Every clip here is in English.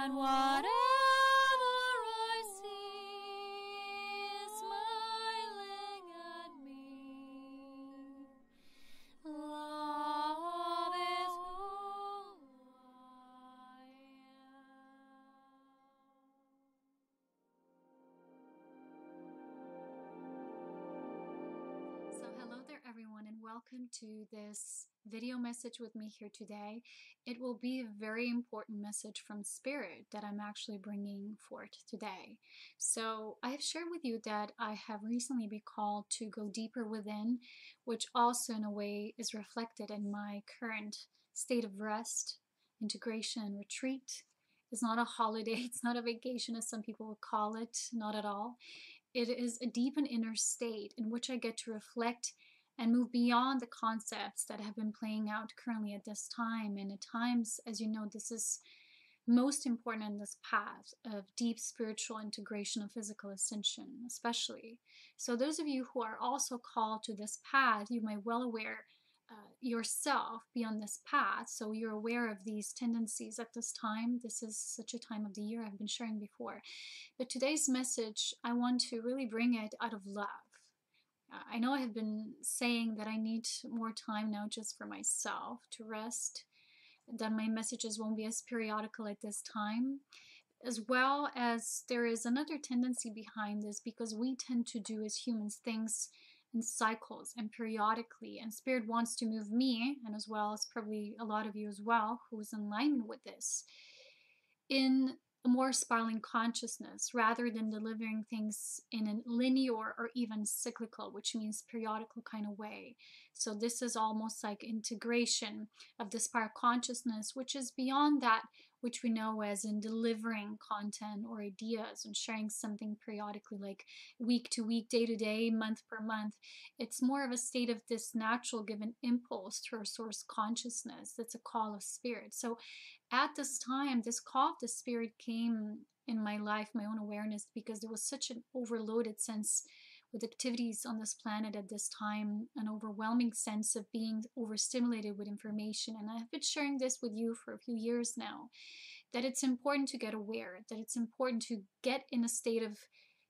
and whatever I see is smiling at me. Love is who I am. So hello there everyone, and welcome to this video message with me here today. It will be a very important message from Spirit that I'm actually bringing forth today. So I have shared with you that I have recently been called to go deeper within, which also in a way is reflected in my current state of rest, integration, and retreat. It's not a holiday, it's not a vacation as some people would call it, not at all. It is a deep and inner state in which I get to reflect and move beyond the concepts that have been playing out currently at this time. And at times, as you know, this is most important in this path of deep spiritual integration of physical ascension, especially. So those of you who are also called to this path, you may well aware yourself be on this path, so you're aware of these tendencies at this time. This is such a time of the year I've been sharing before. But today's message, I want to really bring it out of love. I know I have been saying that I need more time now just for myself to rest, that my messages won't be as periodical at this time, as well as there is another tendency behind this, because we tend to do as humans things in cycles and periodically, and Spirit wants to move me, and as well as probably a lot of you as well who's in alignment with this, in a more spiraling consciousness rather than delivering things in a linear or even cyclical, which means periodical kind of way. So this is almost like integration of the spiral consciousness, which is beyond that which we know as in delivering content or ideas and sharing something periodically, like week to week, day to day, month per month. It's more of a state of this natural given impulse through our source consciousness. That's a call of Spirit. So at this time, this call of the Spirit came in my life, my own awareness, because there was such an overloaded sense with activities on this planet at this time, an overwhelming sense of being overstimulated with information. And I've been sharing this with you for a few years now, that it's important to get aware, that it's important to get in a state of,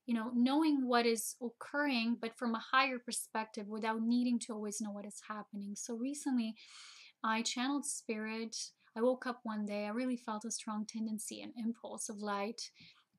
knowing what is occurring, but from a higher perspective without needing to always know what is happening. So recently, I channeled Spirit. I woke up one day, I really felt a strong tendency and impulse of light,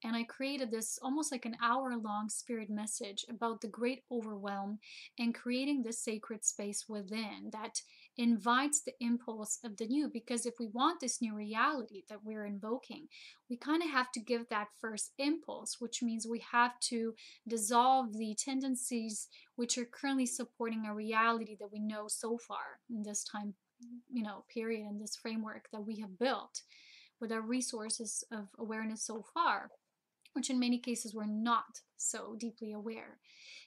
and I created this almost like an hour-long Spirit message about the great overwhelm and creating this sacred space within that invites the impulse of the new. Because if we want this new reality that we're invoking, we kind of have to give that first impulse, which means we have to dissolve the tendencies which are currently supporting a reality that we know so far in this time period, in this framework that we have built with our resources of awareness so far, which in many cases we're not so deeply aware.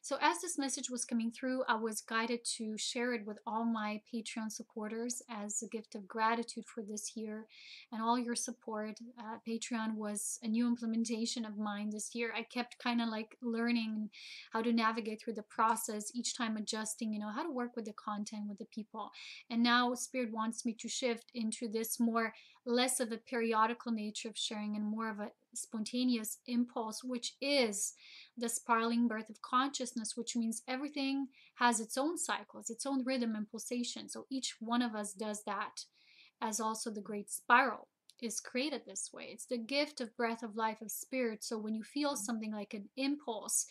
So as this message was coming through, I was guided to share it with all my Patreon supporters as a gift of gratitude for this year and all your support. Patreon was a new implementation of mine this year. I kept kind of like learning how to navigate through the process, each time adjusting, how to work with the content, with the people. And now Spirit wants me to shift into this less of a periodical nature of sharing and more of a spontaneous impulse, which is the spiraling birth of consciousness, which means everything has its own cycles, its own rhythm and pulsation. So each one of us does that, as also the great spiral is created this way. It's the gift of breath of life of Spirit. So when you feel something like an impulse,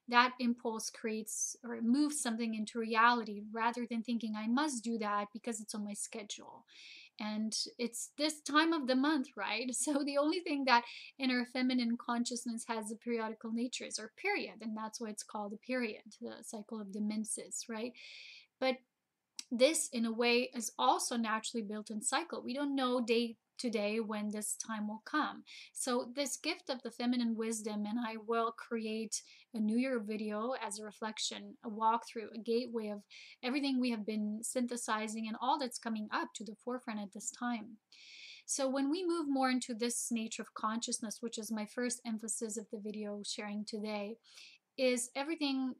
that impulse creates or moves something into reality rather than thinking I must do that because it's on my schedule. And it's this time of the month, right? So the only thing that in our feminine consciousness has a periodical nature is our period. And that's why it's called a period, the cycle of the menses, right? But this, in a way, is also naturally built in cycle. We don't know day to day when this time will come. So this gift of the feminine wisdom, and I will create a New Year video as a reflection, a walkthrough, a gateway of everything we have been synthesizing and all that's coming up to the forefront at this time. So when we move more into this nature of consciousness, which is my first emphasis of the video sharing today, is everything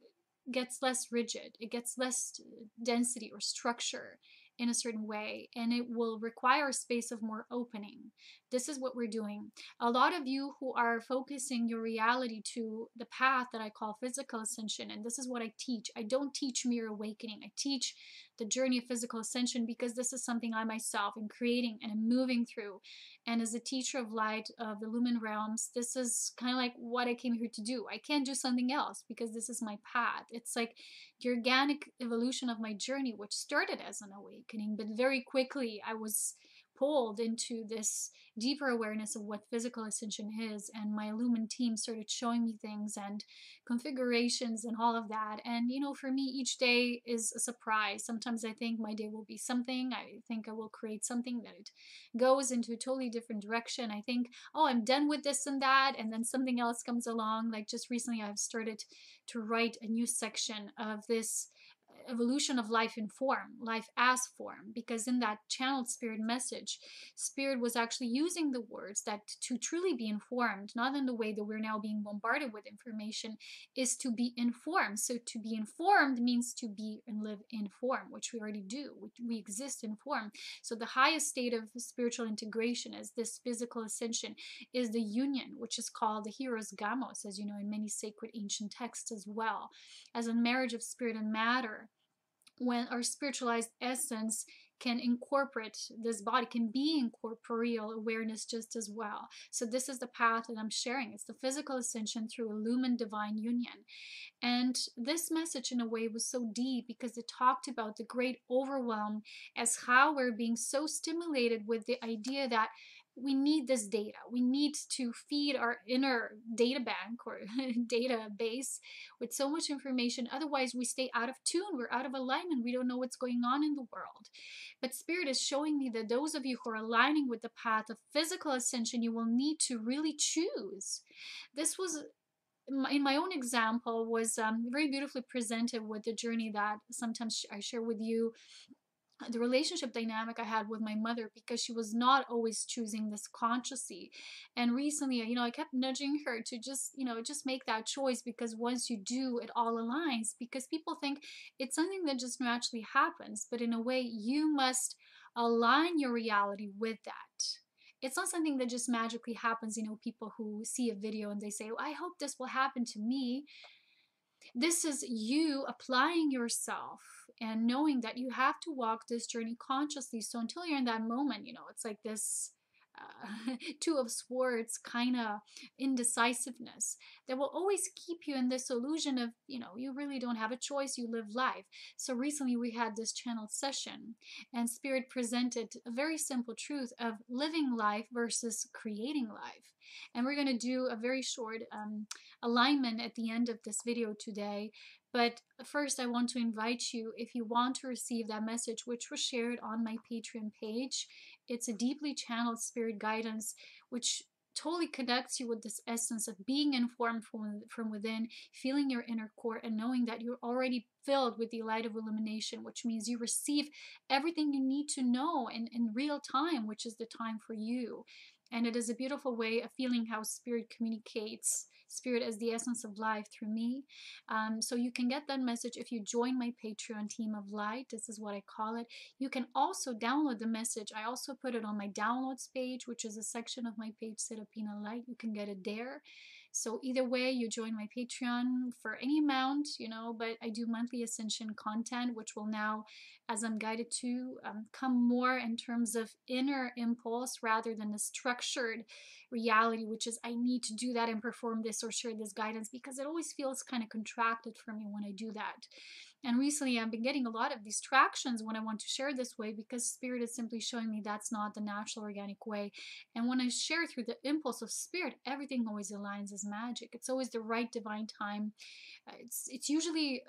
gets less rigid, it gets less density or structure, in a certain way, and it will require a space of more opening. This is what we're doing. A lot of you who are focusing your reality to the path that I call physical ascension, and this is what I teach. I don't teach mere awakening. I teach the journey of physical ascension because this is something I myself am creating and am moving through. And as a teacher of light of the lumen realms, this is kind of like what I came here to do. I can't do something else because this is my path. It's like the organic evolution of my journey, which started as an awakening, but very quickly I was pulled into this deeper awareness of what physical ascension is, and my lumen team started showing me things and configurations and all of that. And you know, for me, each day is a surprise. Sometimes I think my day will be something, I think I will create something that it goes into a totally different direction. I think, oh, I'm done with this and that, and then something else comes along. Like just recently I've started to write a new section of this evolution of life in form, life as form, because in that channeled spirit message, spirit was actually using the words that to truly be informed, not in the way that we're now being bombarded with information, is to be informed. So to be informed means to be and live in form, which we already do. We exist in form. So the highest state of spiritual integration is this physical ascension, is the union, which is called the hero's gamos, as you know, in many sacred ancient texts, as well as a marriage of spirit and matter, when our spiritualized essence can incorporate this body, can be in corporeal awareness just as well. So this is the path that I'm sharing. It's the physical ascension through a lumen divine union. And this message, in a way, was so deep because it talked about the great overwhelm, as how we're being so stimulated with the idea that we need this data. We need to feed our inner data bank or database with so much information. Otherwise, we stay out of tune. We're out of alignment. We don't know what's going on in the world. But Spirit is showing me that those of you who are aligning with the path of physical ascension, you will need to really choose. This was, in my own example, was very beautifully presented with the journey that sometimes I share with you, the relationship dynamic I had with my mother, because she was not always choosing this consciously. And recently, you know, I kept nudging her to just, you know, just make that choice, because once you do, it all aligns. Because people think it's something that just naturally happens, but in a way, you must align your reality with that. It's not something that just magically happens. You know, people who see a video and they say, oh, I hope this will happen to me. This is you applying yourself and knowing that you have to walk this journey consciously. So until you're in that moment, you know, it's like this two of swords kind of indecisiveness that will always keep you in this illusion of, you know, you really don't have a choice, you live life. So recently we had this channeled session, and Spirit presented a very simple truth of living life versus creating life. And we're going to do a very short alignment at the end of this video today. But first, I want to invite you, if you want to receive that message, which was shared on my Patreon page. It's a deeply channeled spirit guidance, which totally connects you with this essence of being informed from within, feeling your inner core, and knowing that you're already filled with the light of illumination, which means you receive everything you need to know in real time, which is the time for you. And it is a beautiful way of feeling how Spirit communicates, Spirit as the essence of life, through me. So you can get that message if you join my Patreon team of light. This is what I call it. You can also download the message. I also put it on my downloads page, which is a section of my page, Serapina Light. You can get it there. So either way, you join my Patreon for any amount, you know, but I do monthly Ascension content, which will now, as I'm guided to, come more in terms of inner impulse rather than a structured reality, which is I need to do that and perform this or share this guidance, because it always feels kind of contracted for me when I do that. And recently I've been getting a lot of distractions when I want to share this way, because Spirit is simply showing me that's not the natural organic way. And when I share through the impulse of Spirit, everything always aligns as magic. It's always the right divine time. It's usually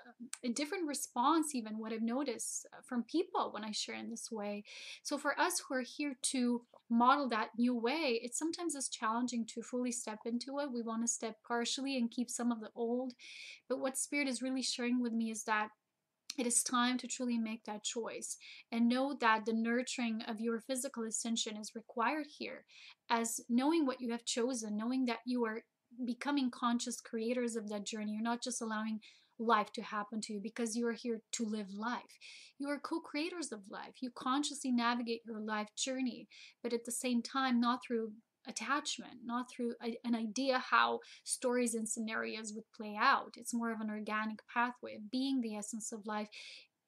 a different response, even what I've noticed from people when I share in this way. So for us who are here to model that new way, it sometimes is challenging to fully step into it. We want to step partially and keep some of the old. But what Spirit is really sharing with me is that it is time to truly make that choice, and know that the nurturing of your physical ascension is required here, as knowing what you have chosen, knowing that you are becoming conscious creators of that journey. You're not just allowing life to happen to you, because you are here to live life. You are co-creators of life. You consciously navigate your life journey, but at the same time, not through attachment, not through an idea how stories and scenarios would play out. It's more of an organic pathway of being the essence of life,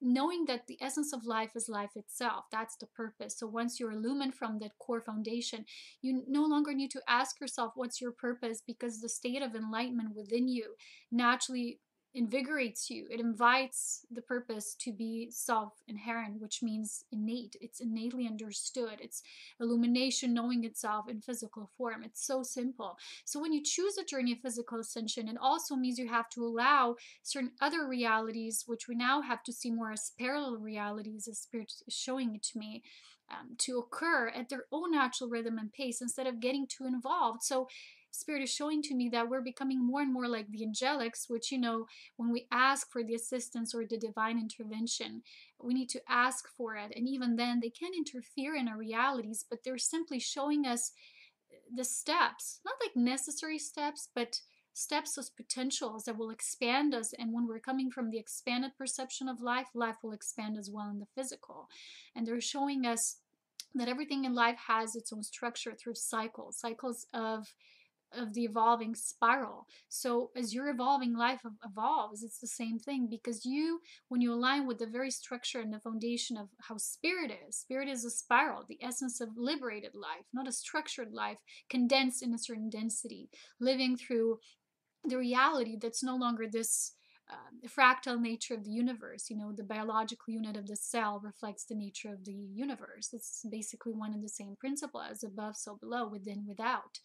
knowing that the essence of life is life itself. That's the purpose. So once you're illumined from that core foundation, you no longer need to ask yourself what's your purpose, because the state of enlightenment within you naturally invigorates you. It invites the purpose to be self-inherent, which means innate. It's innately understood. It's illumination, knowing itself in physical form. It's so simple. So when you choose a journey of physical ascension, it also means you have to allow certain other realities, which we now have to see more as parallel realities, as Spirit is showing it to me, to occur at their own natural rhythm and pace instead of getting too involved. So Spirit is showing to me that we're becoming more and more like the angelics, which, when we ask for the assistance or the divine intervention, we need to ask for it. And even then, they can't interfere in our realities, but they're simply showing us the steps, not like necessary steps, but steps as potentials that will expand us. And when we're coming from the expanded perception of life, life will expand as well in the physical. And they're showing us that everything in life has its own structure through cycles of the evolving spiral. So as your evolving life evolves, it's the same thing, because when you align with the very structure and the foundation of how spirit is a spiral, the essence of liberated life, not a structured life condensed in a certain density, living through the reality that's no longer this fractal nature of the universe. The biological unit of the cell reflects the nature of the universe. It's basically one and the same principle, as above, so below, within, without.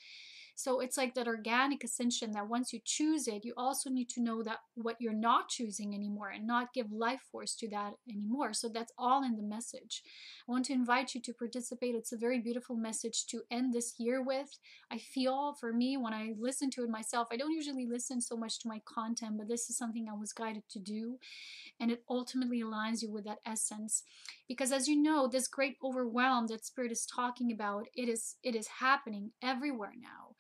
So it's like that organic ascension, that once you choose it, you also need to know that what you're not choosing anymore, and not give life force to that anymore. So that's all in the message. I want to invite you to participate. It's a very beautiful message to end this year with. I feel, for me, when I listen to it myself, I don't usually listen so much to my content, but this is something I was guided to do. And it ultimately aligns you with that essence. Because as you know, this great overwhelm that Spirit is talking about, it is happening everywhere now.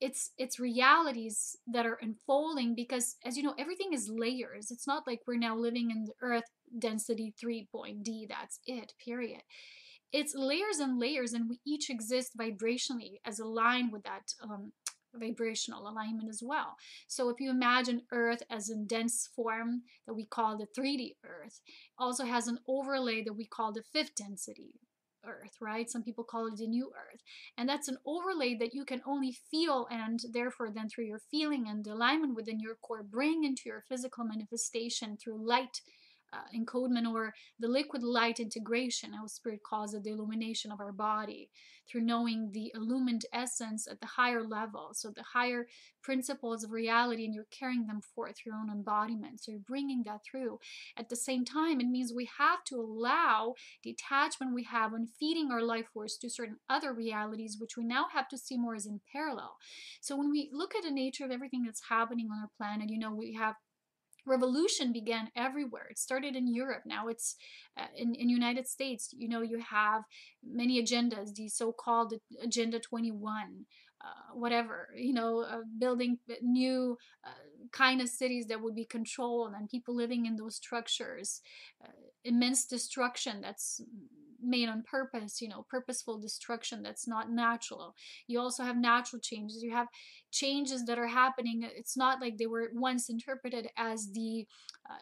It's realities that are unfolding, because as you know, everything is layers. It's not like we're now living in the earth density 3.d, that's it, period. It's layers and layers, and we each exist vibrationally as aligned with that vibrational alignment as well. So if you imagine Earth as a dense form that we call the 3D Earth, also has an overlay that we call the fifth density Earth, right? Some people call it the new Earth. And that's an overlay that you can only feel, and therefore then through your feeling and the alignment within your core, bring into your physical manifestation through light encodement, or the liquid light integration, how Spirit calls it, the illumination of our body, through knowing the illumined essence at the higher level. So the higher principles of reality, and you're carrying them forth through your own embodiment. So you're bringing that through. At the same time, it means we have to allow the attachment we have when feeding our life force to certain other realities, which we now have to see more as in parallel. So when we look at the nature of everything that's happening on our planet, we have revolution began everywhere. It started in Europe. Now it's in United States. You have many agendas, the so-called Agenda 21, whatever, building new kind of cities that would be controlled, and people living in those structures. Immense destruction that's made on purpose, purposeful destruction that's not natural. You also have natural changes. You have changes that are happening. It's not like they were once interpreted as the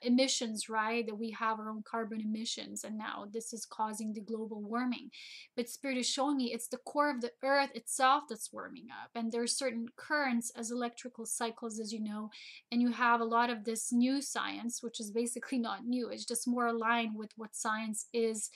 emissions, right? That we have our own carbon emissions, and now this is causing the global warming. But Spirit is showing me it's the core of the earth itself that's warming up, and there's certain currents as electrical cycles, as you know, and you have a lot of this new science, which is basically not new. It's just more aligned with what science is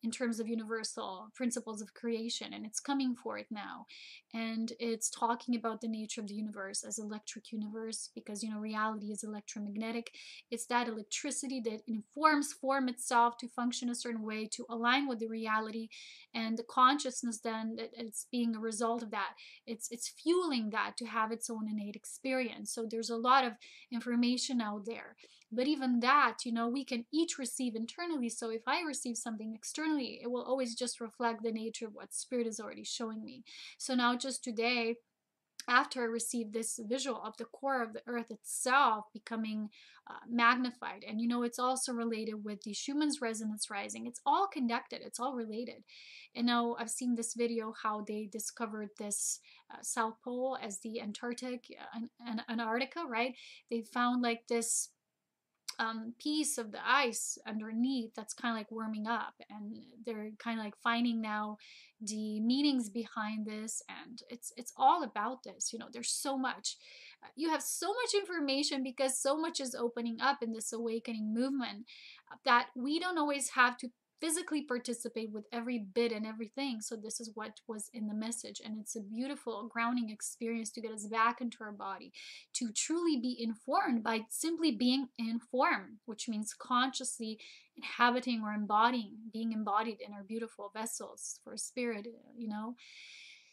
in terms of universal principles of creation, and it's coming forth now, and it's talking about the nature of the universe as electric universe, because reality is electromagnetic. It's that electricity that informs form itself to function a certain way, to align with the reality, and the consciousness then that it's being a result of that, it's fueling that to have its own innate experience. So there's a lot of information out there, but even that, we can each receive internally. So if I receive something externally, it will always just reflect the nature of what Spirit is already showing me. So now just today, after I received this visual of the core of the earth itself becoming magnified. And you know, it's also related with the Schumann's resonance rising. It's all connected, it's all related. And now I've seen this video how they discovered this South Pole as the Antarctic, Antarctica, right? They found like this piece of the ice underneath that's kind of like warming up, and they're kind of like finding now the meanings behind this, and it's all about this. You know, there's so much, you have so much information because so much is opening up in this awakening movement, that we don't always have to physically participate with every bit and everything. So this is what was in the message, and it's a beautiful grounding experience to get us back into our body, to truly be informed by simply being informed, which means consciously inhabiting or embodying, being embodied in our beautiful vessels for spirit, you know.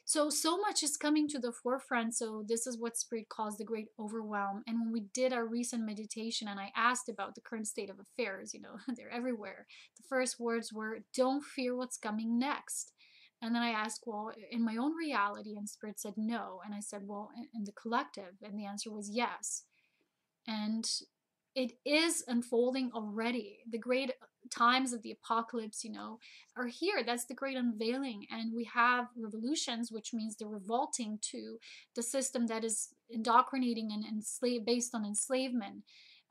So much is coming to the forefront. So this is what spirit calls the great overwhelm. And when we did our recent meditation and I asked about the current state of affairs, you know, they're everywhere. The first words were, don't fear what's coming next. And then I asked, well, in my own reality, and spirit said no. And I said, well, in the collective, and the answer was yes. And it is unfolding already. The great times of the apocalypse, you know, are here. That's the great unveiling. And we have revolutions, which means they're revolting to the system that is indoctrinating and based on enslavement.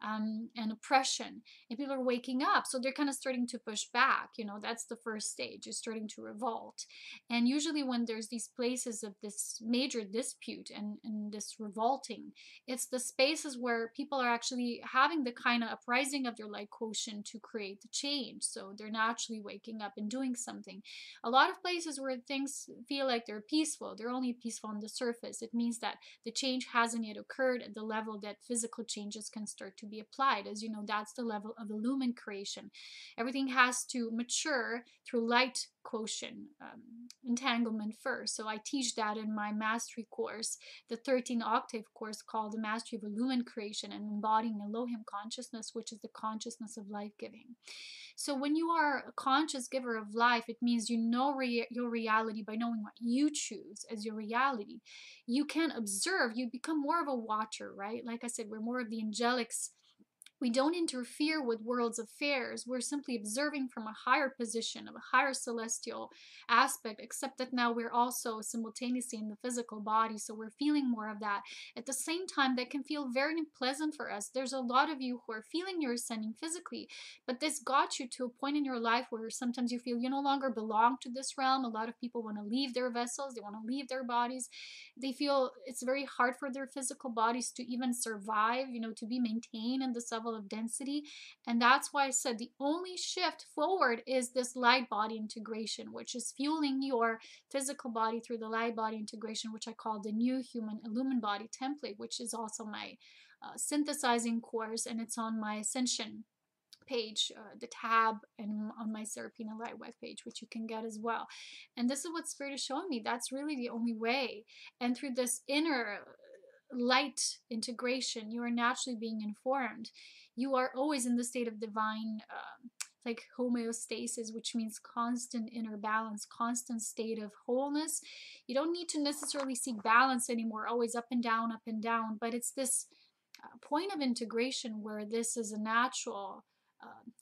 And oppression, and people are waking up, so they're kind of starting to push back. You know, that's the first stage, is starting to revolt. And usually when there's these places of this major dispute and this revolting, it's the spaces where people are actually having the kind of uprising of their light quotient to create the change. So they're naturally waking up and doing something. A lot of places where things feel like they're peaceful, they're only peaceful on the surface. It means that the change hasn't yet occurred at the level that physical changes can start to be applied. As you know, that's the level of illumined creation. Everything has to mature through light quotient entanglement first. So I teach that in my mastery course, the 13 octave course called the Mastery of Illumined Creation and Embodying Elohim Consciousness, which is the consciousness of life giving. So when you are a conscious giver of life, it means you know your reality by knowing what you choose as your reality. You can observe, you become more of a watcher, right? Like I said, we're more of the angelics. We don't interfere with world's affairs. We're simply observing from a higher position, of a higher celestial aspect, except that now we're also simultaneously in the physical body, so we're feeling more of that. At the same time, that can feel very unpleasant for us. There's a lot of you who are feeling you're ascending physically, but this got you to a point in your life where sometimes you feel you no longer belong to this realm. A lot of people want to leave their vessels, they want to leave their bodies. They feel it's very hard for their physical bodies to even survive, you know, to be maintained in this level of density. And that's why I said the only shift forward is this light body integration, which is fueling your physical body through the light body integration, which I call the new human illumined body template, which is also my synthesizing course, and it's on my Ascension page, the tab, and on my Serapina Light web page, which you can get as well. And this is what Spirit is showing me. That's really the only way. And through this inner light integration, you are naturally being informed. You are always in the state of divine, like homeostasis, which means constant inner balance, constant state of wholeness. You don't need to necessarily seek balance anymore, always up and down, but it's this point of integration where this is a natural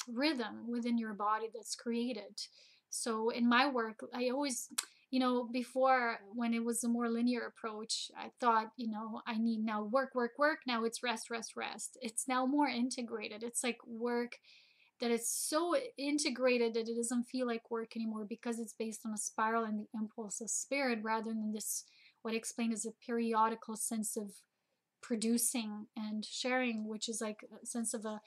rhythm within your body that's created. So in my work, I always, you know, before, when it was a more linear approach, I thought, you know, I need now work, work, work. Now it's rest, rest, rest. It's now more integrated. It's like work that is so integrated that it doesn't feel like work anymore, because it's based on a spiral and the impulse of spirit, rather than this, what I explain as a periodical sense of producing and sharing, which is like a sense of a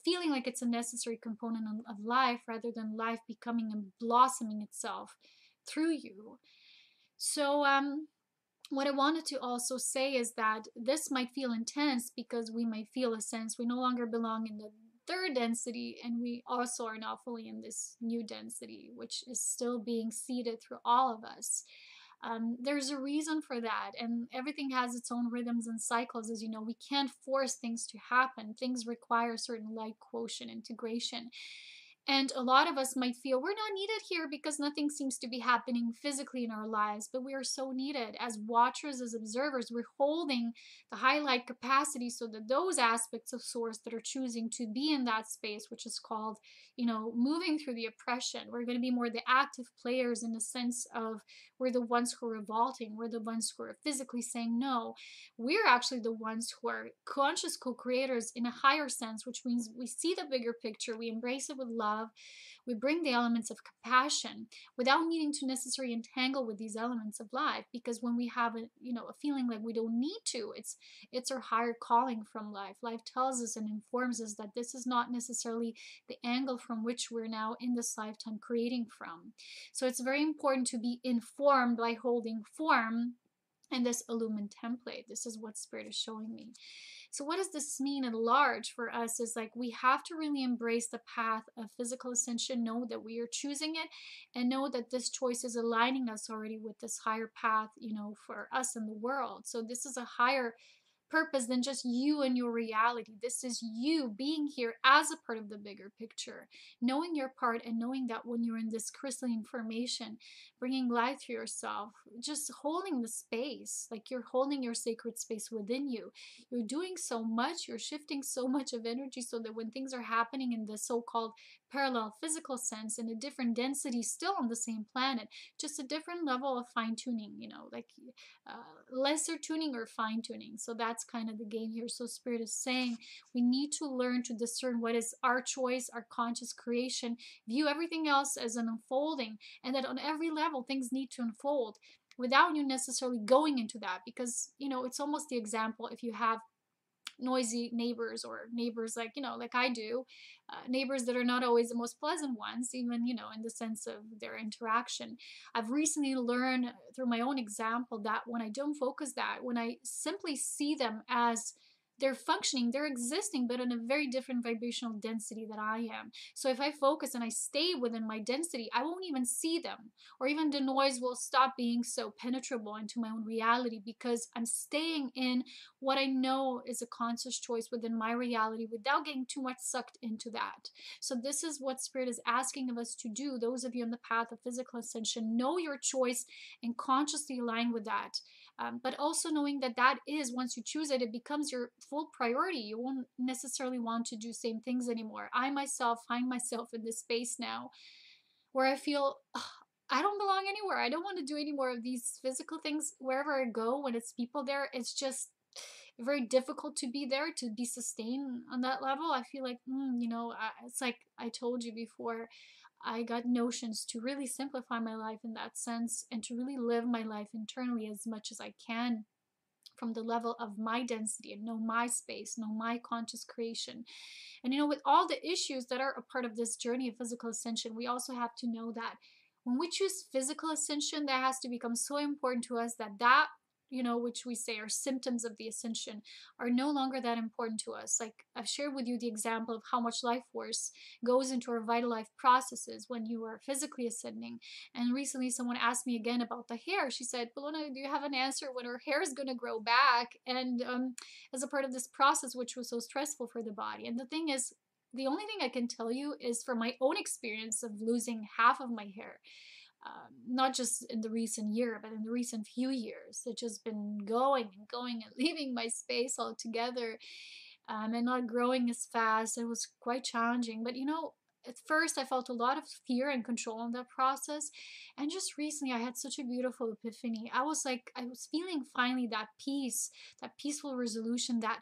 feeling like it's a necessary component of life, rather than life becoming and blossoming itself through you. So what I wanted to also say is that this might feel intense because we might feel a sense we no longer belong in the third density, and we also are not fully in this new density, which is still being seeded through all of us. There's a reason for that, and everything has its own rhythms and cycles. As you know, we can't force things to happen. Things require certain light quotient integration. And a lot of us might feel we're not needed here because nothing seems to be happening physically in our lives, but we are so needed. As watchers, as observers, we're holding the highlight capacity so that those aspects of Source that are choosing to be in that space, which is called, moving through the oppression, we're going to be more the active players in the sense of we're the ones who are revolting, we're the ones who are physically saying no. We're actually the ones who are conscious co-creators in a higher sense, which means we see the bigger picture, we embrace it with love, we bring the elements of compassion without needing to necessarily entangle with these elements of life, because when we have a feeling like we don't need to, it's our higher calling from life. Life tells us and informs us that this is not necessarily the angle from which we're now in this lifetime creating from. So it's very important to be informed by holding form in this illumined template. This is what Spirit is showing me. So what does this mean at large for us is like we have to really embrace the path of physical ascension, know that we are choosing it, and know that this choice is aligning us already with this higher path, for us in the world. So this is a higher purpose than just you and your reality. This is you being here as a part of the bigger picture, knowing your part and knowing that when you're in this crystalline formation, bringing light through yourself, just holding the space, like you're holding your sacred space within you. You're doing so much, you're shifting so much of energy so that when things are happening in the so-called parallel physical sense in a different density, still on the same planet, just a different level of fine-tuning, like lesser tuning or fine-tuning. So that's kind of the game here. So Spirit is saying we need to learn to discern what is our choice, our conscious creation, view everything else as an unfolding, and that on every level things need to unfold without you necessarily going into that, because it's almost the example if you have noisy neighbors, or neighbors like I do, neighbors that are not always the most pleasant ones, even in the sense of their interaction. I've recently learned through my own example that when I don't focus, that when I simply see them as they're functioning, they're existing, but in a very different vibrational density that I am. So if I focus and I stay within my density, I won't even see them, or even the noise will stop being so penetrable into my own reality, because I'm staying in what I know is a conscious choice within my reality without getting too much sucked into that. So this is what Spirit is asking of us to do. Those of you on the path of physical ascension, know your choice and consciously align with that. But also knowing that that is, once you choose it, it becomes your full priority. You won't necessarily want to do same things anymore. I myself find myself in this space now where I feel, I don't belong anywhere. I don't want to do any more of these physical things. Wherever I go, when it's people there, it's just very difficult to be there, to be sustained on that level. I feel like, it's like I told you before, I got notions to really simplify my life in that sense, and to really live my life internally as much as I can from the level of my density, and know my space, know my conscious creation. And with all the issues that are a part of this journey of physical ascension, we also have to know that when we choose physical ascension, that has to become so important to us that which we say are symptoms of the ascension, are no longer that important to us. Like I've shared with you the example of how much life force goes into our vital life processes when you are physically ascending. And recently someone asked me again about the hair. She said, Polona, do you have an answer when her hair is going to grow back? And as a part of this process, which was so stressful for the body. And the thing is, the only thing I can tell you is from my own experience of losing half of my hair, not just in the recent year, but in the recent few years. It's just been going and going and leaving my space altogether, and not growing as fast. It was quite challenging. But at first I felt a lot of fear and control in that process. And just recently I had such a beautiful epiphany. I was feeling finally that peace, that peaceful resolution that,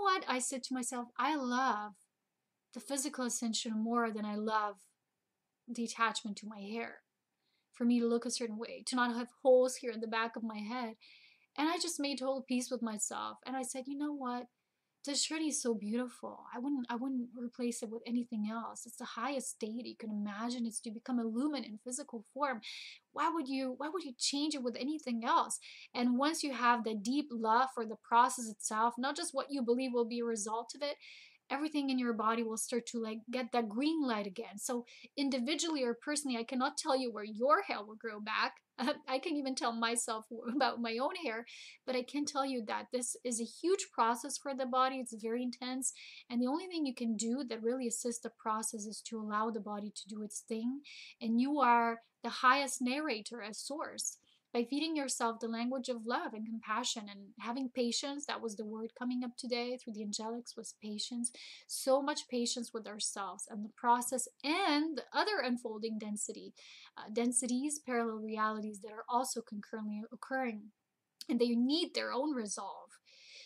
what? I said to myself, I love the physical ascension more than I love the attachment to my hair. For me to look a certain way, to not have holes here in the back of my head. And I just made total peace with myself. And I said, you know what? This journey is so beautiful. I wouldn't replace it with anything else. It's the highest state you can imagine. It's to become illumined in physical form. Why would you change it with anything else? And once you have the deep love for the process itself, not just what you believe will be a result of it, everything in your body will start to like get that green light again. So individually or personally, I cannot tell you where your hair will grow back. I can even tell myself about my own hair, but I can tell you that this is a huge process for the body. It's very intense. And the only thing you can do that really assists the process is to allow the body to do its thing. And you are the highest narrator as source. By feeding yourself the language of love and compassion and having patience, that was the word coming up today through the angelics, was patience. So much patience with ourselves and the process and the other unfolding densities, parallel realities that are also concurrently occurring, and they need their own resolve.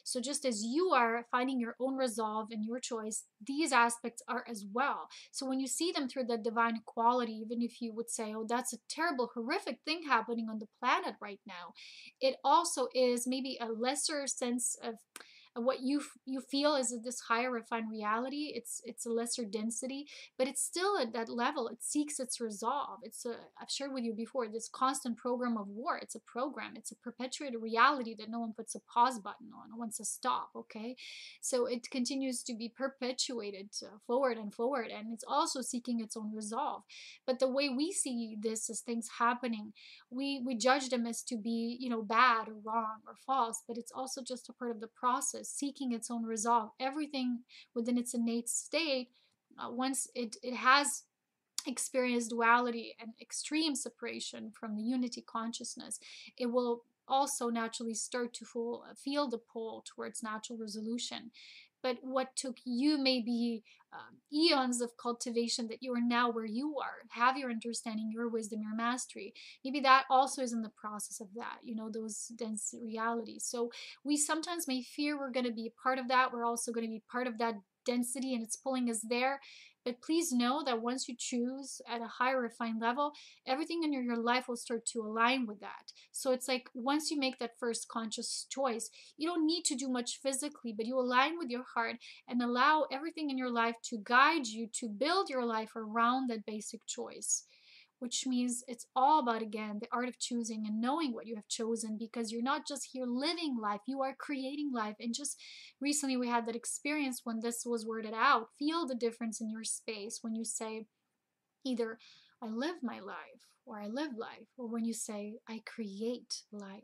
So just as you are finding your own resolve in your choice, these aspects are as well. So when you see them through the divine equality, even if you would say, oh, that's a terrible, horrific thing happening on the planet right now, it also is maybe a lesser sense of what you feel is this higher refined reality. It's a lesser density, but it's still at that level. It seeks its resolve. I've shared with you before, this constant program of war. It's a program. It's a perpetuated reality that no one puts a pause button on. No one says stop. Okay, so it continues to be perpetuated forward and forward, and it's also seeking its own resolve. But the way we see this as things happening, we judge them as to be, bad or wrong or false, but it's also just a part of the process, seeking its own resolve. Everything within its innate state, once it has experienced duality and extreme separation from the unity consciousness, it will also naturally start to feel the pull towards natural resolution. But what took you maybe eons of cultivation, that you are now where you are, have your understanding, your wisdom, your mastery, maybe that also is in the process of that, those dense realities. So we sometimes may fear we're going to be a part of that. We're also going to be part of that density and it's pulling us there. But please know that once you choose at a higher refined level, everything in your life will start to align with that. So it's like once you make that first conscious choice, you don't need to do much physically, but you align with your heart and allow everything in your life to guide you to build your life around that basic choice. Which means it's all about, again, the art of choosing and knowing what you have chosen, because you're not just here living life, you are creating life. And just recently we had that experience when this was worded out. Feel the difference in your space when you say either I live my life or I live life, or when you say I create life.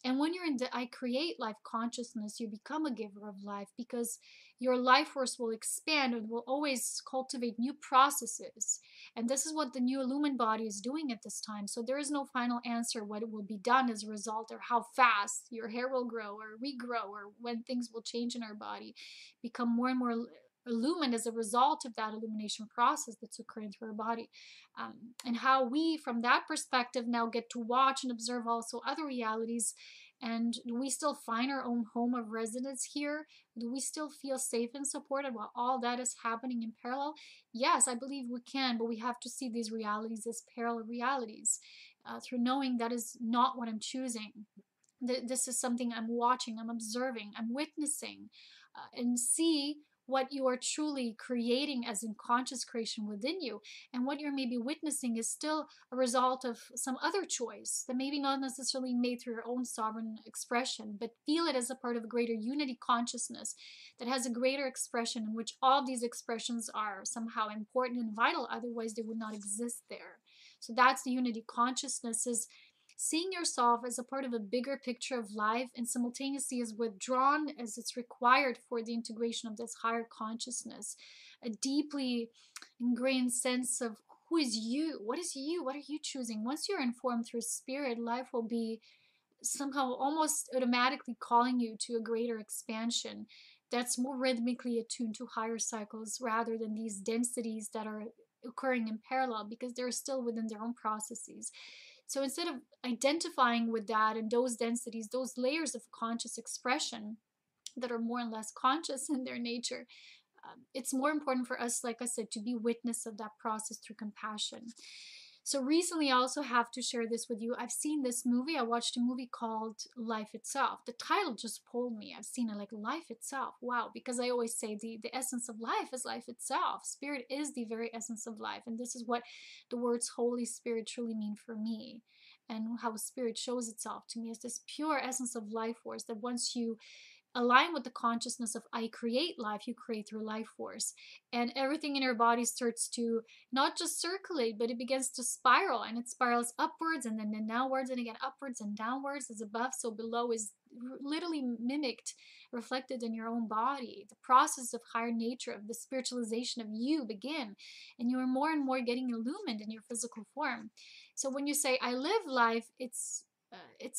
And when you're in the I create life consciousness, you become a giver of life, because your life force will expand and will always cultivate new processes. And this is what the new illumined body is doing at this time. So there is no final answer what will be done as a result, or how fast your hair will grow or regrow, or when things will change in our body, become more and more illumined as a result of that illumination process that's occurring through our body. And how we, from that perspective, now get to watch and observe also other realities. And do we still find our own home of residence here? Do we still feel safe and supported while all that is happening in parallel? Yes, I believe we can, but we have to see these realities as parallel realities, through knowing that is not what I'm choosing. This is something I'm watching, I'm observing, I'm witnessing, and see what you are truly creating as in conscious creation within you. And what you're maybe witnessing is still a result of some other choice that maybe not necessarily made through your own sovereign expression, but feel it as a part of a greater unity consciousness that has a greater expression, in which all these expressions are somehow important and vital, otherwise they would not exist there. So that's the unity consciousness, is seeing yourself as a part of a bigger picture of life, and simultaneously as withdrawn as it's required for the integration of this higher consciousness, a deeply ingrained sense of who is you, what is you, what are you choosing. Once you're informed through spirit, life will be somehow almost automatically calling you to a greater expansion that's more rhythmically attuned to higher cycles, rather than these densities that are occurring in parallel, because they're still within their own processes. So instead of identifying with that and those densities, those layers of conscious expression that are more and less conscious in their nature, it's more important for us, like I said, to be witness of that process through compassion. So recently, I also have to share this with you. I've seen this movie. I watched a movie called Life Itself. The title just pulled me. I've seen it like Life Itself. Wow. Because I always say the essence of life is life itself. Spirit is the very essence of life. And this is what the words Holy Spirit truly mean for me. And how Spirit shows itself to me as this pure essence of life force that once you align with the consciousness of I create life, you create through life force. And everything in your body starts to not just circulate, but it begins to spiral, and it spirals upwards and then downwards, and again upwards and downwards. As above, so below is literally mimicked, reflected in your own body. The process of higher nature, of the spiritualization of you begin, and you are more and more getting illumined in your physical form. So when you say I live life, it's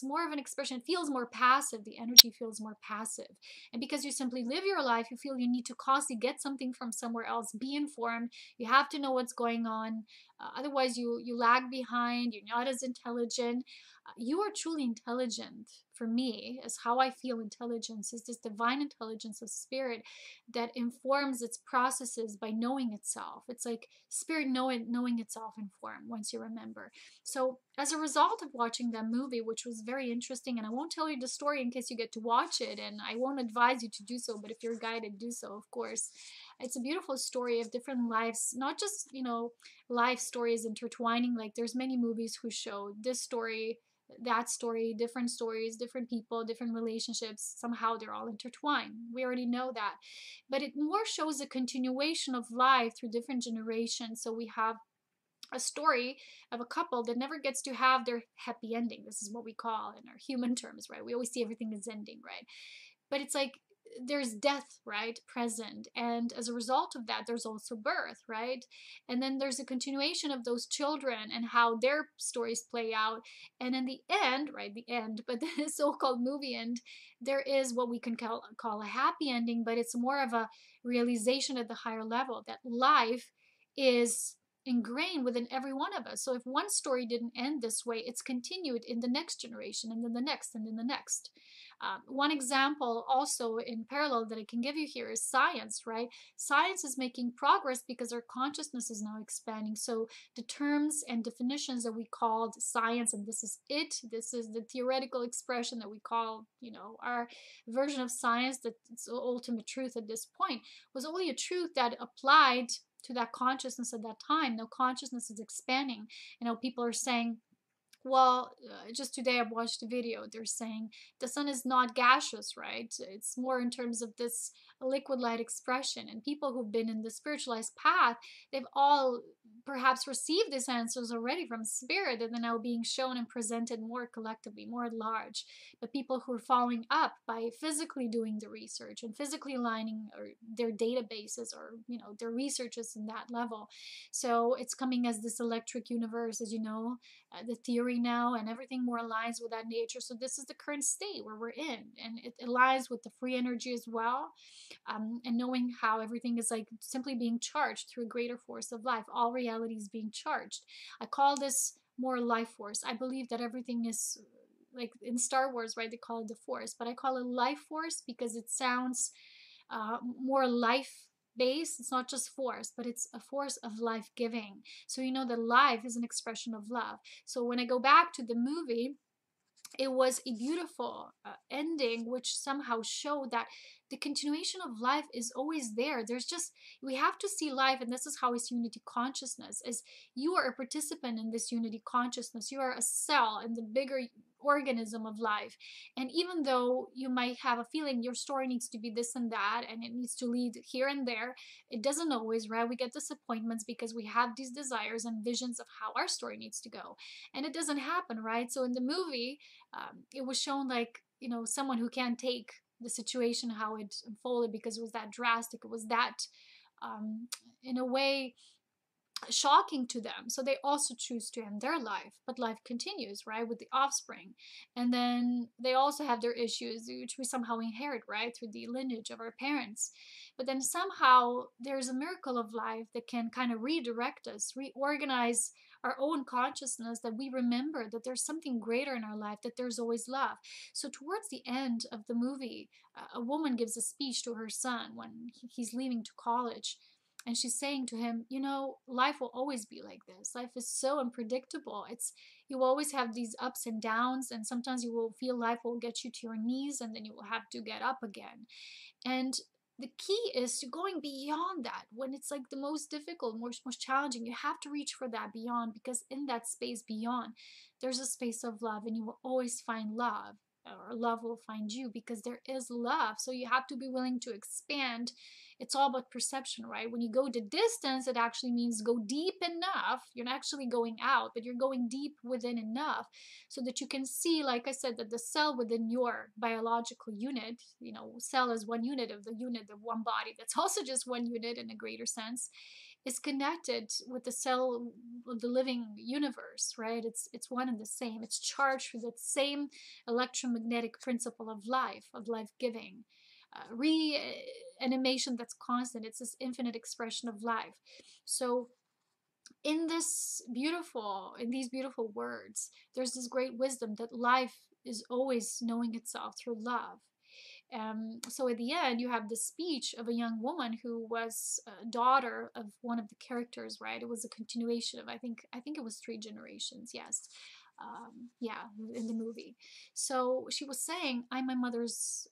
more of an expression. It feels more passive. The energy feels more passive. And because you simply live your life, you feel you need to constantly get something from somewhere else, be informed. You have to know what's going on. Otherwise, you lag behind. You're not as intelligent. You are truly intelligent. For me, is how I feel intelligence is this divine intelligence of spirit that informs its processes by knowing itself. It's like spirit knowing itself in form once you remember. So as a result of watching that movie, which was very interesting, and I won't tell you the story in case you get to watch it, and I won't advise you to do so, but if you're guided, do so, of course. It's a beautiful story of different lives, not just, life stories intertwining. Like there's many movies who show this story, that story, different stories, different people, different relationships. Somehow they're all intertwined. We already know that. But it more shows a continuation of life through different generations. So we have a story of a couple that never gets to have their happy ending. This is what we call in our human terms, right? We always see everything as ending, right? But it's like there's death, right, present, and as a result of that there's also birth, right? And then there's a continuation of those children and how their stories play out, and in the end, right, the end, but the so-called movie end, there is what we can call a happy ending, but it's more of a realization at the higher level that life is ingrained within every one of us. So if one story didn't end this way, it's continued in the next generation, and then the next, and then the next. One example also in parallel that I can give you here is science, right? Science is making progress because our consciousness is now expanding. So the terms and definitions that we called science, and this is the theoretical expression that we call, our version of science, that's the ultimate truth at this point, was only a truth that applied to that consciousness at that time. Now consciousness is expanding. People are saying, well, just today I watched a video. They're saying the sun is not gaseous, right? It's more in terms of this liquid light expression. And people who've been in the spiritualized path, they've all perhaps received these answers already from spirit, and they're now being shown and presented more collectively, more at large. But people who are following up by physically doing the research and physically aligning or their databases or their researches in that level. So it's coming as this electric universe, as you know, the theory now, and everything more aligns with that nature. So this is the current state where we're in, and it aligns with the free energy as well, and knowing how everything is like simply being charged through a greater force of life. All reality is being charged. I call this more life force. I believe that everything is like in Star Wars, right? They call it the force, but I call it life force because it sounds more life based. It's not just force, but it's a force of life giving. So that life is an expression of love. So when I go back to the movie, it was a beautiful ending, which somehow showed that the continuation of life is always there. We have to see life, and this is how it's unity consciousness, is you are a participant in this unity consciousness. You are a cell in the bigger organism of life. And even though you might have a feeling your story needs to be this and that, and it needs to lead here and there, it doesn't always, right? We get disappointments because we have these desires and visions of how our story needs to go, and it doesn't happen, right? So in the movie, it was shown like someone who can't take the situation how it unfolded because it was that drastic, it was that in a way shocking to them. So they also choose to end their life, but life continues, right, with the offspring. And then they also have their issues, which we somehow inherit, right, through the lineage of our parents. But then somehow there's a miracle of life that can kind of redirect us, reorganize our own consciousness, that we remember that there's something greater in our life, that there's always love. So towards the end of the movie, a woman gives a speech to her son when he's leaving to college. And she's saying to him, life will always be like this. Life is so unpredictable. You always have these ups and downs, and sometimes you will feel life will get you to your knees, and then you will have to get up again. And the key is to going beyond that. When it's like the most difficult, most challenging, you have to reach for that beyond, because in that space beyond, there's a space of love, and you will always find love. or love will find you, because there is love. So you have to be willing to expand. It's all about perception, right? When you go the distance, it actually means go deep enough. You're not actually going out, but you're going deep within enough so that you can see, like I said, that the cell within your biological unit, cell is one unit of the unit of one body. That's also just one unit in a greater sense, is connected with the cell of the living universe, right? It's one and the same. It's charged with the same electromagnetic principle of life giving, reanimation that's constant. It's this infinite expression of life. So in these beautiful words, there's this great wisdom that life is always knowing itself through love. So at the end, you have the speech of a young woman who was a daughter of one of the characters, right? It was a continuation of, I think it was 3 generations, yes. Yeah, in the movie. So she was saying, I'm my mother's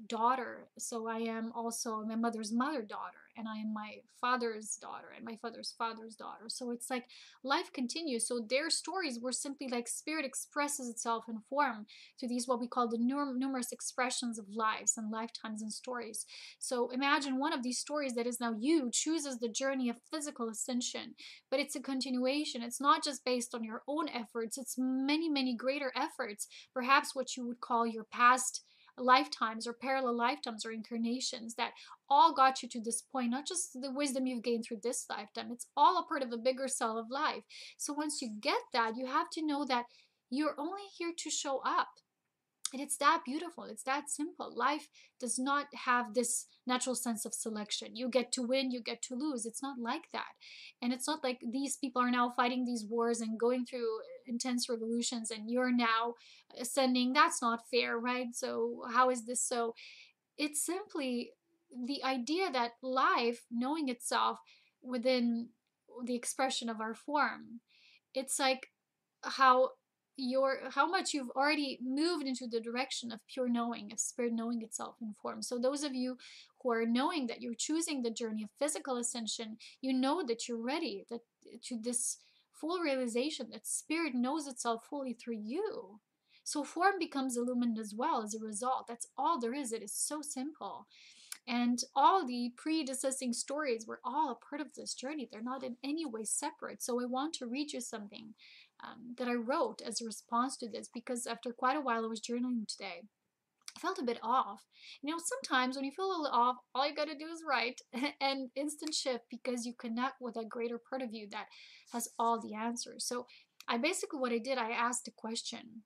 daughter, so I am also my mother's daughter, and I am my father's daughter, and my father's daughter. So it's like life continues. So their stories were simply like spirit expresses itself in form to these what we call the numerous expressions of lives and lifetimes and stories. So imagine one of these stories that is now you chooses the journey of physical ascension, but it's a continuation. It's not just based on your own efforts, it's many, many greater efforts, perhaps what you would call your past lifetimes or parallel lifetimes or incarnations that all got you to this point, not just the wisdom you've gained through this lifetime. It's all a part of a bigger cell of life. So once you get that, you have to know that you're only here to show up. And it's that beautiful. It's that simple. Life does not have this natural sense of selection. You get to win, you get to lose. It's not like that. And it's not like these people are now fighting these wars and going through intense revolutions and you're now ascending. That's not fair, right? So how is this so? It's simply the idea that life, knowing itself within the expression of our form, it's like how how much you've already moved into the direction of pure knowing, of spirit knowing itself in form. So those of you who are knowing that you're choosing the journey of physical ascension, you know that you're ready that to this full realization that spirit knows itself fully through you. So form becomes illumined as well as a result. That's all there is. It is so simple. And all the predecessing stories were all a part of this journey. They're not in any way separate. So I want to read you something that I wrote as a response to this, because after quite a while I was journaling today. I felt a bit off. Sometimes when you feel a little off, all you got to do is write and instant shift, because you connect with a greater part of you that has all the answers. So what I did, I asked a question,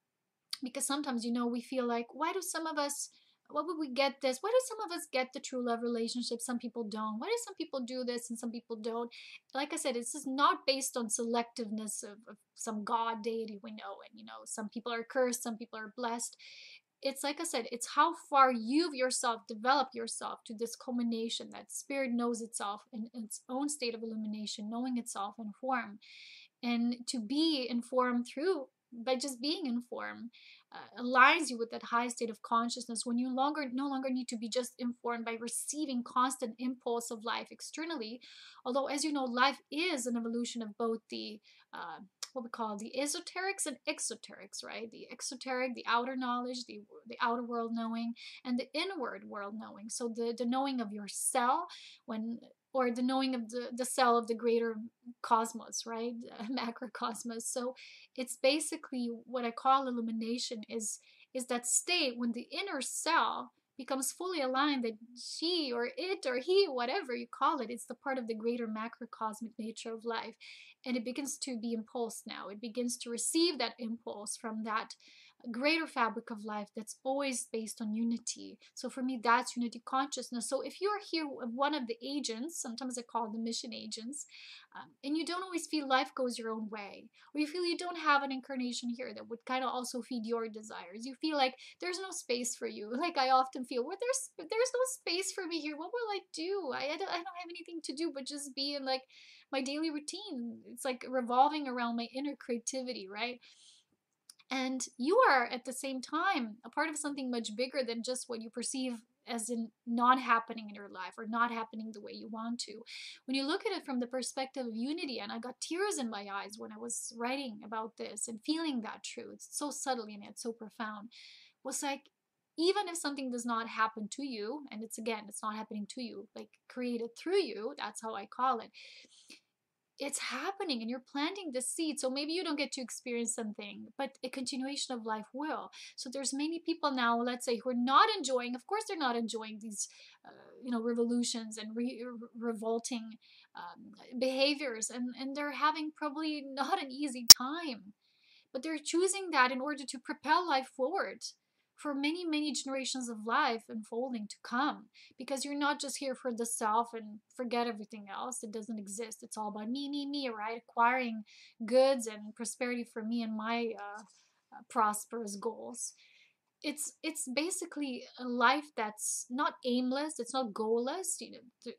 because sometimes we feel like, why do some of us, what would we get this, why do some of us get the true love relationship, some people don't, why do some people do this and some people don't? Like I said, it's just not based on selectiveness of some god deity we know, and some people are cursed, some people are blessed. It's like I said, it's how far you've yourself developed yourself to this culmination that spirit knows itself in its own state of illumination, knowing itself in form. And to be informed through by just being informed aligns you with that high state of consciousness, when you no longer need to be just informed by receiving constant impulse of life externally. Although, as you know, life is an evolution of both the what we call the esoterics and exoterics, right? The exoteric, the outer knowledge, the outer world knowing, and the inward world knowing. So the knowing of your cell, or the knowing of the cell of the greater cosmos, right? Macrocosmos. So it's basically what I call illumination is that state when the inner cell becomes fully aligned, that she or it or he, whatever you call it, it's the part of the greater macrocosmic nature of life. And it begins to be impulsed now. It begins to receive that impulse from that greater fabric of life that's always based on unity. So for me, that's unity consciousness. So if you're here one of the agents, sometimes I call them mission agents, and you don't always feel life goes your own way, or you feel you don't have an incarnation here that would kind of also feed your desires, you feel like there's no space for you, like I often feel, well, there's no space for me here, what will I do? I don't have anything to do but just be in like my daily routine. It's like revolving around my inner creativity, right? And you are at the same time a part of something much bigger than just what you perceive as in not happening in your life or not happening the way you want to. When you look at it from the perspective of unity, and I got tears in my eyes when I was writing about this and feeling that truth so subtly and yet so profound. was like, even if something does not happen to you, and it's not happening to you, like created through you, that's how I call it, it's happening and you're planting the seed. So maybe you don't get to experience something, but a continuation of life will. So there's many people now, let's say, who are not enjoying, of course they're not enjoying these revolutions and revolting behaviors, and they're having probably not an easy time, but they're choosing that in order to propel life forward for many, many generations of life unfolding to come. Because you're not just here for the self and forget everything else. It doesn't exist. It's all about me, right? Acquiring goods and prosperity for me and my prosperous goals. It's basically a life that's not aimless, it's not goalless,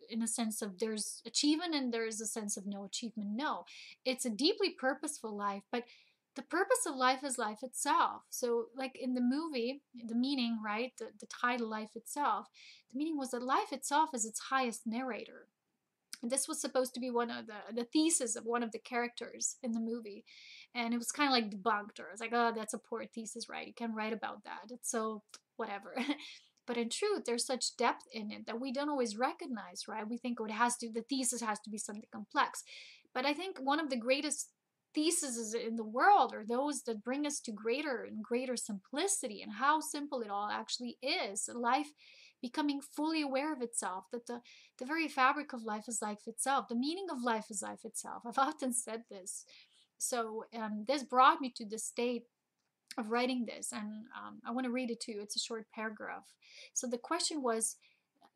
in a sense of there's achievement and there's a sense of no achievement. No, it's a deeply purposeful life, but the purpose of life is life itself. So like in the movie, the meaning, right, the title, Life Itself, the meaning was that life itself is its highest narrator. This was supposed to be one of the thesis of one of the characters in the movie, and it was kind of like debunked, or it's like, oh, that's a poor thesis, right? You can't write about that, it's so whatever. But in truth, there's such depth in it that we don't always recognize, right? We think, oh, the thesis has to be something complex. But I think one of the greatest theses in the world are those that bring us to greater and greater simplicity, and how simple it all actually is. Life becoming fully aware of itself, that the very fabric of life is life itself. The meaning of life is life itself. I've often said this. So this brought me to the state of writing this, and I want to read it to you. It's a short paragraph. So the question was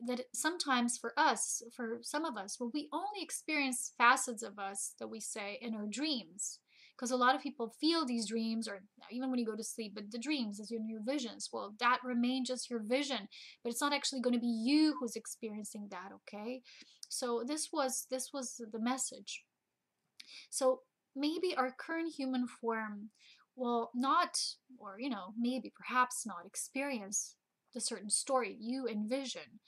that sometimes for us, for some of us, well, we only experience facets of us that we say in our dreams. Because a lot of people feel these dreams, or even when you go to sleep, but the dreams as your visions, well, that remain just your vision, but it's not actually going to be you who's experiencing that, okay? So this was the message. So maybe our current human form will not, or maybe perhaps not experience the certain story you envision,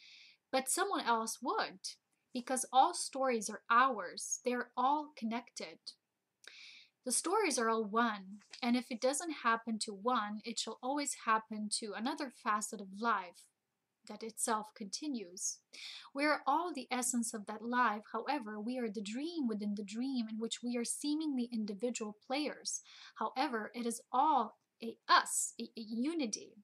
but someone else would, because all stories are ours. They're all connected. The stories are all one, and if it doesn't happen to one, it shall always happen to another facet of life that itself continues. We are all the essence of that life. However, we are the dream within the dream, in which we are seemingly individual players. However, it is all a us, a unity.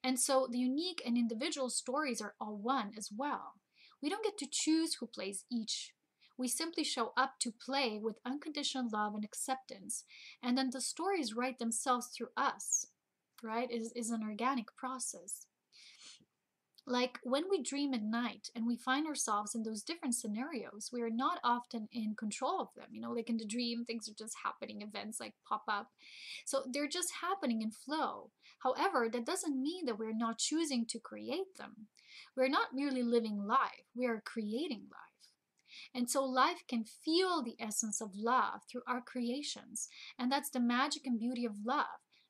And so the unique and individual stories are all one as well. We don't get to choose who plays each. We simply show up to play with unconditional love and acceptance. And then the stories write themselves through us, right? It is an organic process. Like when we dream at night and we find ourselves in those different scenarios, we are not often in control of them. Like in the dream, things are just happening, events like pop up. So they're just happening in flow. However, that doesn't mean that we're not choosing to create them. We're not merely living life, we are creating life. And so life can feel the essence of love through our creations. And that's the magic and beauty of love,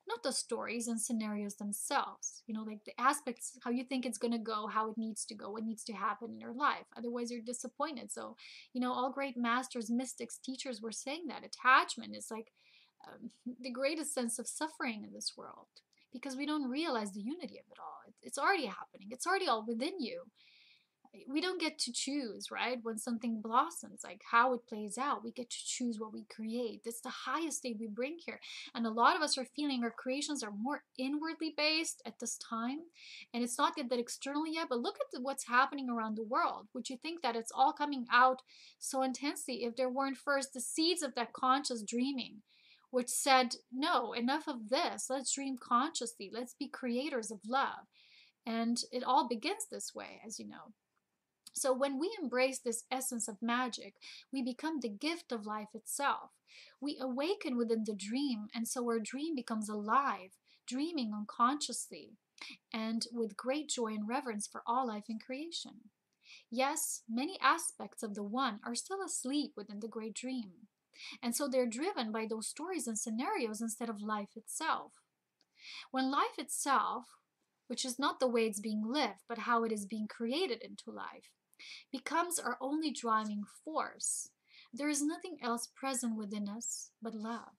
not the stories and scenarios themselves. Like the aspects, how you think it's going to go, how it needs to go, what needs to happen in your life. Otherwise, you're disappointed. So, all great masters, mystics, teachers were saying that attachment is like the greatest sense of suffering in this world, because we don't realize the unity of it all. It's already happening. It's already all within you. We don't get to choose, right? When something blossoms, like how it plays out, we get to choose what we create. That's the highest state we bring here. And a lot of us are feeling our creations are more inwardly based at this time. And it's not that externally yet, but look at what's happening around the world. Would you think that it's all coming out so intensely if there weren't first the seeds of that conscious dreaming, which said, no, enough of this. Let's dream consciously. Let's be creators of love. And it all begins this way, as you know. So when we embrace this essence of magic, we become the gift of life itself. We awaken within the dream, and so our dream becomes alive, dreaming unconsciously, and with great joy and reverence for all life in creation. Yes, many aspects of the one are still asleep within the great dream, and so they're driven by those stories and scenarios instead of life itself. When life itself, which is not the way it's being lived, but how it is being created into life, becomes our only driving force, there is nothing else present within us but love.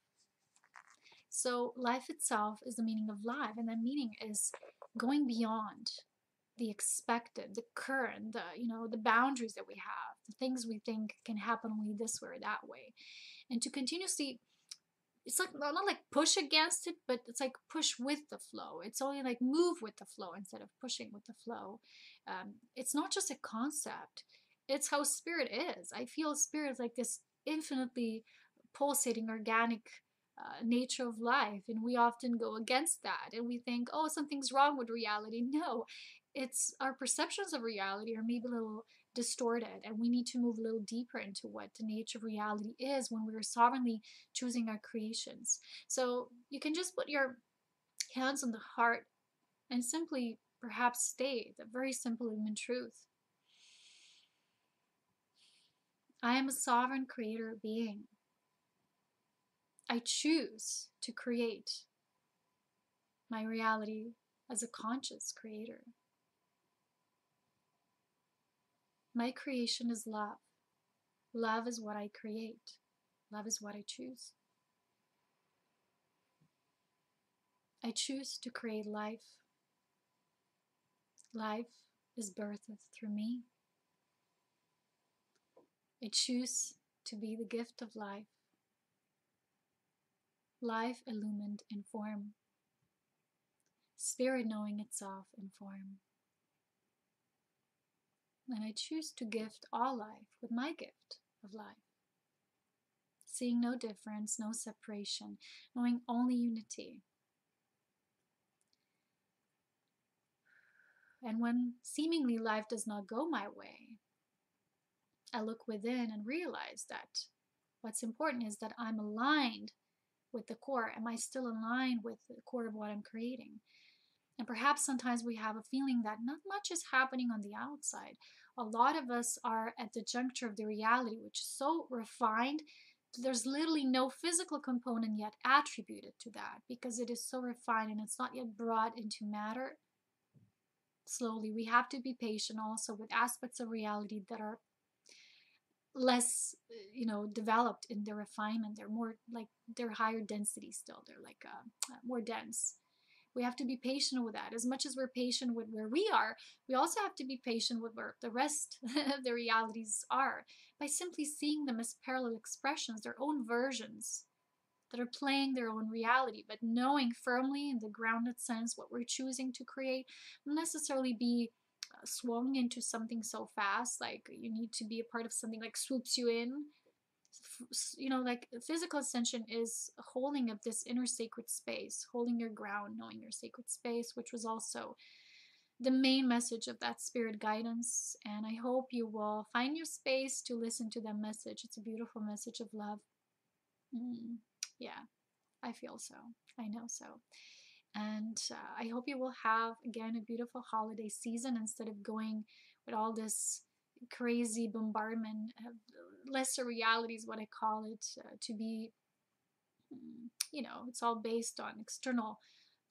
So life itself is the meaning of life, and that meaning is going beyond the expected, the current, the boundaries that we have, the things we think can happen only this way or that way, and to continuously, it's like not like push against it, but it's like push with the flow. It's only like move with the flow instead of pushing with the flow. It's not just a concept, it's how spirit is. I feel spirit is like this infinitely pulsating organic nature of life, and we often go against that and we think, oh, something's wrong with reality. No, it's our perceptions of reality are maybe a little distorted, and we need to move a little deeper into what the nature of reality is when we're sovereignly choosing our creations. So you can just put your hands on the heart and simply perhaps state a very simple human truth. I am a sovereign creator being. I choose to create my reality as a conscious creator. My creation is love. Love is what I create. Love is what I choose. I choose to create life. Life is birthed through me. I choose to be the gift of life. Life illumined in form. Spirit knowing itself in form. And I choose to gift all life with my gift of life. Seeing no difference, no separation, knowing only unity. And when seemingly life does not go my way, I look within and realize that what's important is that I'm aligned with the core. Am I still aligned with the core of what I'm creating? And perhaps sometimes we have a feeling that not much is happening on the outside. A lot of us are at the juncture of the reality, which is so refined. There's literally no physical component yet attributed to that because it is so refined and it's not yet brought into matter. Slowly, we have to be patient also with aspects of reality that are less developed in their refinement. They're more like, they're higher density still, they're like more dense. We have to be patient with that. As much as we're patient with where we are, we also have to be patient with where the rest of the realities are, by simply seeing them as parallel expressions, their own versions that are playing their own reality, but knowing firmly in the grounded sense what we're choosing to create will necessarily be swung into something so fast, like you need to be a part of something like swoops you in. Like physical ascension is holding of this inner sacred space, holding your ground, knowing your sacred space, which was also the main message of that spirit guidance. And I hope you will find your space to listen to that message. It's a beautiful message of love. Yeah, I feel so. I know so. And I hope you will have, again, a beautiful holiday season instead of going with all this crazy bombardment of lesser realities, what I call it, to be, it's all based on external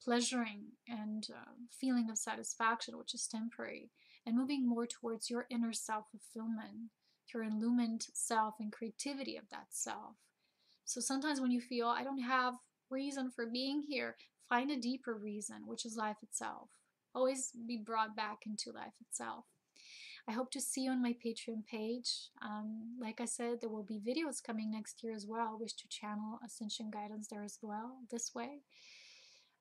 pleasuring and feeling of satisfaction, which is temporary, and moving more towards your inner self-fulfillment, your illumined self and creativity of that self. So sometimes when you feel, I don't have reason for being here, find a deeper reason, which is life itself. Always be brought back into life itself. I hope to see you on my Patreon page. Like I said, there will be videos coming next year as well. I wish to channel Ascension guidance there as well, this way.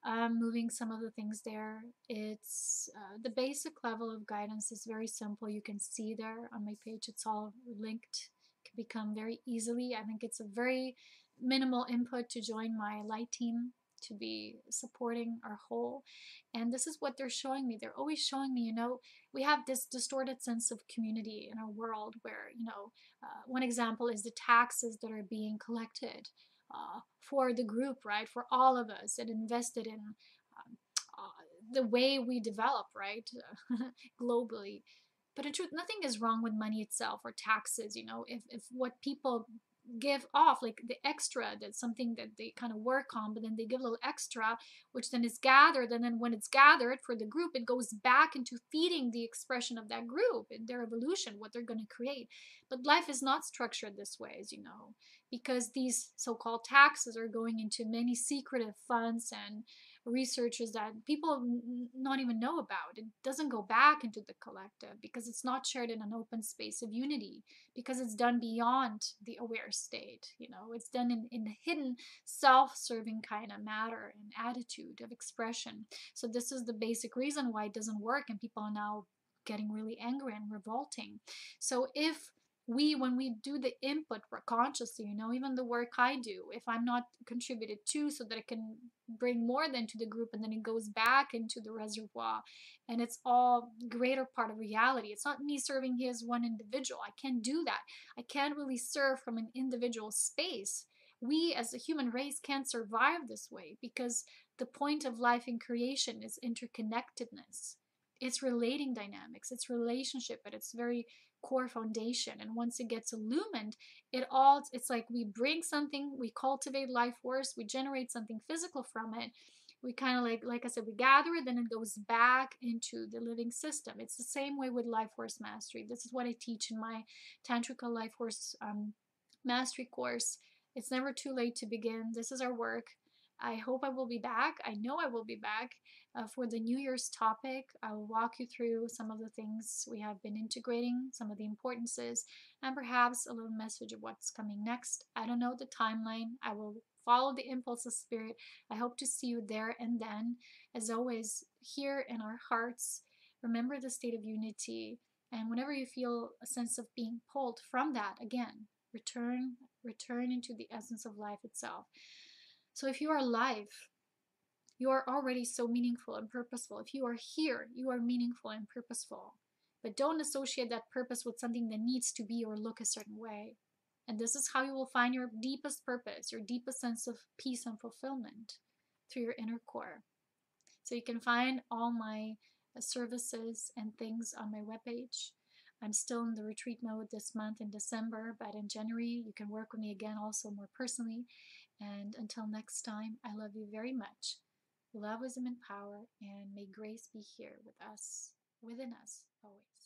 Moving some of the things there. It's the basic level of guidance is very simple. You can see there on my page, it's all linked. It can become very easily. I think it's a very minimal input to join my light team, to be supporting our whole. And this is what they're showing me. They're always showing me, we have this distorted sense of community in our world where, one example is the taxes that are being collected for the group, right? For all of us, and invested in the way we develop, right? Globally. But in truth, nothing is wrong with money itself or taxes, if what people give off, like the extra, that's something that they kind of work on, but then they give a little extra, which then is gathered, and then when it's gathered for the group, it goes back into feeding the expression of that group in their evolution, what they're going to create. But life is not structured this way, as you know. because these so-called taxes are going into many secretive funds and researches that people not even know about. It doesn't go back into the collective because it's not shared in an open space of unity, because it's done beyond the aware state. It's done in the hidden, self-serving kind of matter and attitude of expression. So this is the basic reason why it doesn't work, and people are now getting really angry and revolting. So if when we do the input consciously, even the work I do, if I'm not contributed to, so that it can bring more than to the group, and then it goes back into the reservoir, and it's all greater part of reality. It's not me serving here as one individual. I can't do that. I can't really serve from an individual space. We as a human race can't survive this way, because the point of life in creation is interconnectedness. It's relating dynamics, it's relationship at its very core foundation. And once it gets illumined, it's like we bring something, we cultivate life force, we generate something physical from it. We kind of like I said, we gather it, then it goes back into the living system. It's the same way with life force mastery. This is what I teach in my Tantrika life force mastery course. It's never too late to begin. This is our work. I hope I will be back. I know I will be back for the New Year's topic. I will walk you through some of the things we have been integrating, some of the importances, and perhaps a little message of what's coming next. I don't know the timeline. I will follow the impulse of spirit. I hope to see you there and then. As always, here in our hearts, remember the state of unity. And whenever you feel a sense of being pulled from that, again, return into the essence of life itself. So if you are alive, you are already so meaningful and purposeful. If you are here, you are meaningful and purposeful. But don't associate that purpose with something that needs to be or look a certain way. And this is how you will find your deepest purpose, your deepest sense of peace and fulfillment, through your inner core. So you can find all my services and things on my webpage. I'm still in the retreat mode this month in December, but in January you can work with me again, also more personally. And until next time, I love you very much. Love, wisdom, and power, and may grace be here with us, within us, always.